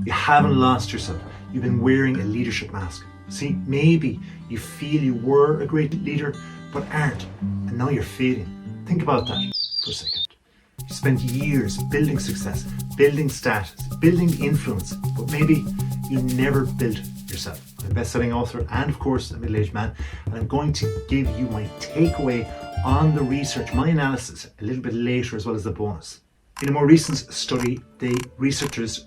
You haven't lost yourself. You've been wearing a leadership mask. See, maybe you feel you were a great leader, but aren't, and now you're failing. Think about that for a second. You spent years building success, building status, building influence, but maybe you never built yourself. I'm a best-selling author and, of course, a middle-aged man, and I'm going to give you my takeaway on the research, my analysis, a little bit later, as well as the bonus. In a more recent study, the researchers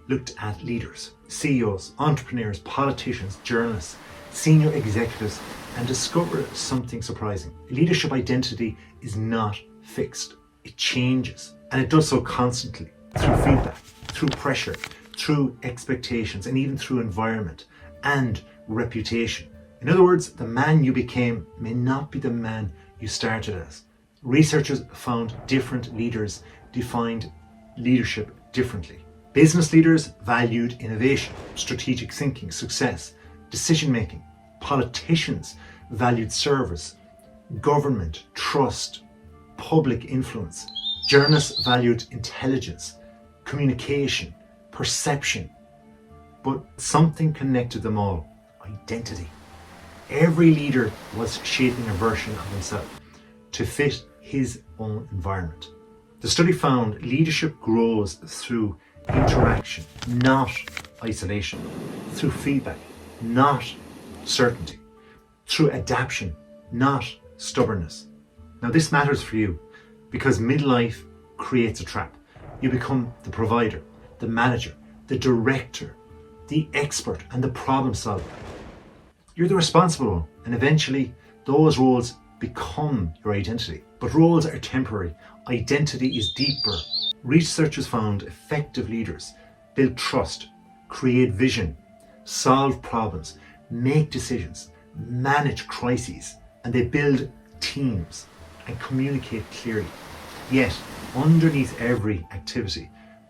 looked at leaders, CEOs, entrepreneurs, politicians, journalists, senior executives, and discovered something surprising. Leadership identity is not fixed. It changes, and it does so constantly through feedback, through pressure, through expectations, and even through environment and reputation. In other words, the man you became may not be the man you started as. Researchers found different leaders defined leadership differently. Business leaders valued innovation, strategic thinking, success, decision-making. Politicians valued service, government, trust, public influence. Journalists valued intelligence, communication, perception. But something connected them all: identity. Every leader was shaping a version of himself to fit his own environment. The study found leadership grows through interaction, not isolation, through feedback, not certainty, through adaptation, not stubbornness. Now, this matters for you because midlife creates a trap. You become the provider, the manager, the director, the expert, and the problem solver. You're the responsible one, and eventually those roles become your identity. But roles are temporary. Identity is deeper. Researchers found effective leaders build trust, create vision, solve problems, make decisions, manage crises, and they build teams and communicate clearly. Yet, underneath every activity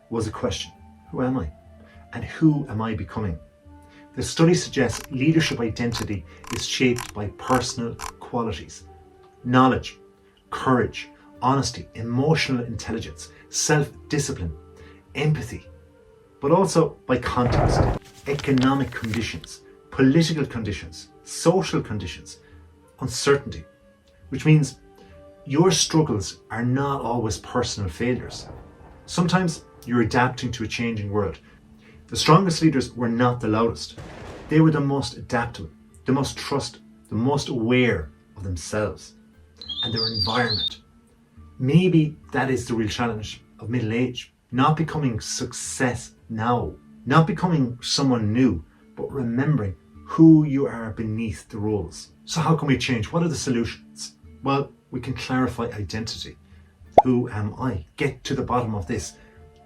was a question: who am I? And who am I becoming? The study suggests leadership identity is shaped by personal qualities: knowledge, courage, honesty, emotional intelligence, self-discipline, empathy, but also by context, economic conditions, political conditions, social conditions, uncertainty, which means your struggles are not always personal failures. Sometimes you're adapting to a changing world. The strongest leaders were not the loudest. They were the most adaptable, the most trusted, the most aware of themselves and their environment. Maybe that is the real challenge of middle age: not becoming success now, not becoming someone new, but remembering who you are beneath the roles. So how can we change? What are the solutions? Well, we can clarify identity. Who am I? Get to the bottom of this.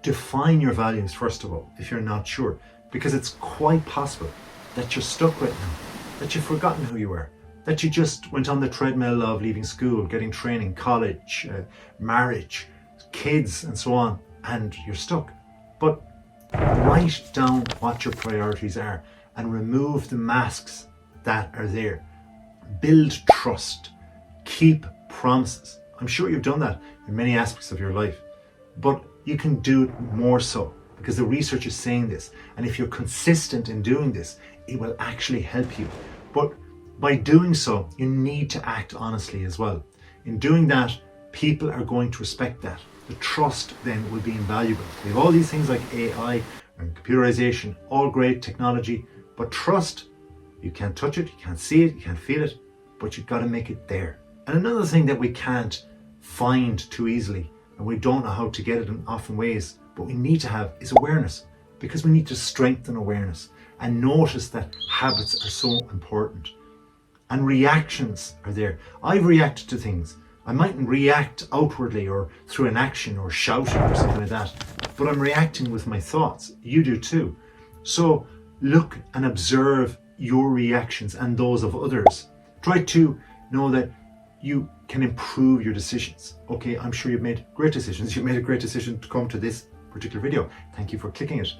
Define your values, first of all, if you're not sure, because it's quite possible that you're stuck right now, that you've forgotten who you are, that you just went on the treadmill of leaving school, getting training, college, marriage, kids, and so on, and you're stuck. But write down what your priorities are and remove the masks that are there. Build trust. Keep promises. I'm sure you've done that in many aspects of your life, but you can do it more so because the research is saying this. And if you're consistent in doing this, it will actually help you. But by doing so, you need to act honestly as well. In doing that, people are going to respect that. The trust then will be invaluable. We have all these things like AI and computerization, all great technology, but trust, you can't touch it, you can't see it, you can't feel it, but you've got to make it there. And another thing that we can't find too easily, and we don't know how to get it in often ways, but we need to have, is awareness, because we need to strengthen awareness and notice that habits are so important. And reactions are there. I've reacted to things. I mightn't react outwardly or through an action or shouting or something like that, but I'm reacting with my thoughts. You do too. So look and observe your reactions and those of others. Try to know that you can improve your decisions. Okay, I'm sure you've made great decisions. You've made a great decision to come to this particular video. Thank you for clicking it.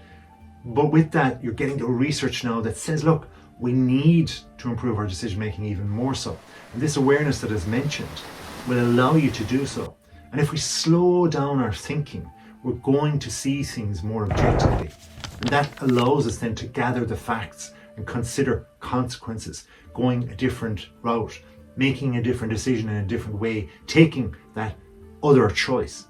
But with that, you're getting the research now that says, look, we need to improve our decision making even more so. And this awareness that is mentioned will allow you to do so. And if we slow down our thinking, we're going to see things more objectively. And that allows us then to gather the facts and consider consequences, going a different route, making a different decision in a different way, taking that other choice.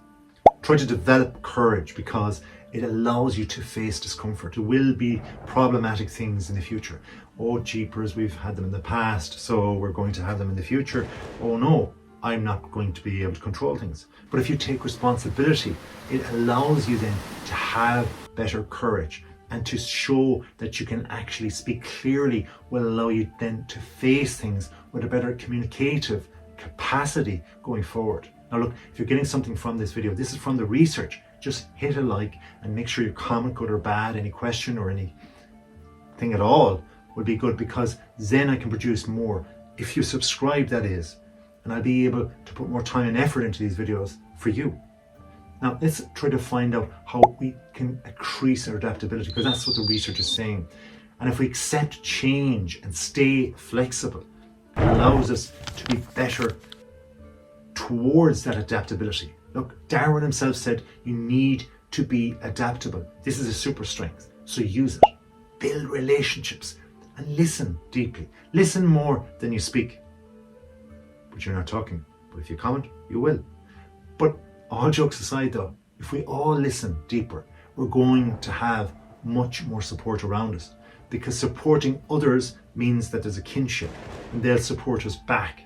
Try to develop courage because it allows you to face discomfort. There will be problematic things in the future. Oh, jeepers, we've had them in the past, so we're going to have them in the future. Oh no, I'm not going to be able to control things. But if you take responsibility, it allows you then to have better courage, and to show that you can actually speak clearly will allow you then to face things with a better communicative capacity going forward. Now look, if you're getting something from this video, this is from the research, just hit a like and make sure your comment, good or bad, any question or anything at all would be good, because then I can produce more. If you subscribe, that is, and I'll be able to put more time and effort into these videos for you. Now let's try to find out how we can increase our adaptability, because that's what the research is saying. And if we accept change and stay flexible, it allows us to be better towards that adaptability. Look, Darwin himself said you need to be adaptable. This is a super strength, so use it. Build relationships and listen deeply. Listen more than you speak. But you're not talking. But if you comment, you will. But all jokes aside though, if we all listen deeper, we're going to have much more support around us, because supporting others means that there's a kinship and they'll support us back.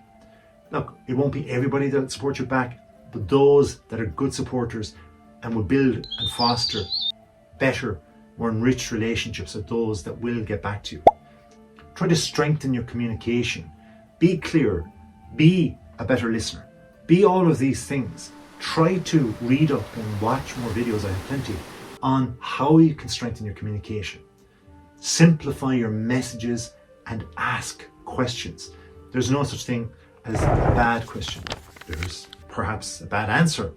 Look, it won't be everybody that'll support you back, but those that are good supporters and will build and foster better, more enriched relationships are those that will get back to you. Try to strengthen your communication. Be clear. Be a better listener. Be all of these things. Try to read up and watch more videos, I have plenty, on how you can strengthen your communication. Simplify your messages and ask questions. There's no such thing as a bad question. There's perhaps a bad answer,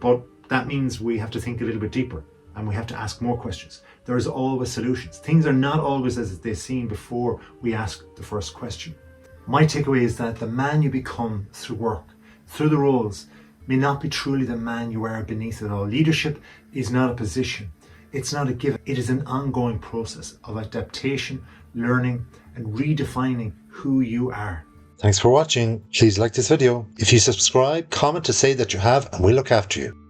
but that means we have to think a little bit deeper and we have to ask more questions. There's always solutions. Things are not always as they seem before we ask the first question. My takeaway is that the man you become through work, through the roles, may not be truly the man you are beneath it all. Leadership is not a position. It's not a given. It is an ongoing process of adaptation, learning, and redefining who you are. Thanks for watching. Please like this video. If you subscribe, comment to say that you have, and we'll look after you.